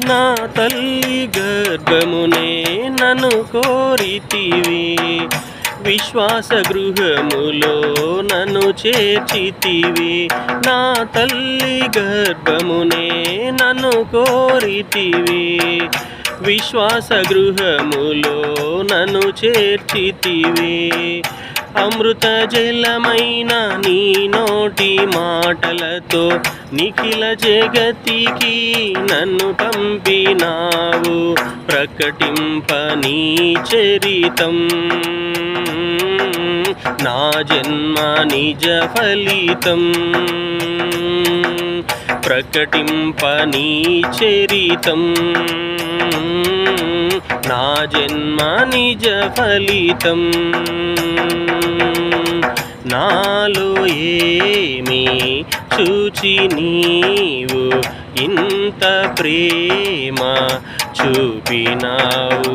నా తల్లి గర్భమునే నన్ను కోరితివి, విశ్వాస గృహములో నన్ను చేర్చితివి. నా తల్లి గర్భమునే నన్ను కోరితివి, విశ్వాస గృహములో నన్ను చేర్చితివి. అమృత జలమైన నీ నోటి మాటలతో నిఖిల జగతికి నన్ను పంపినావు. ప్రకటింప నీ చరితం, నా జన్మ నిజ ఫలితం. ప్రకటింప నీ చరితం, నా జన్మ నిజ ఫలితం. నాలో ఏమి చూచి నీవు ఇంత ప్రేమ చూపినావు.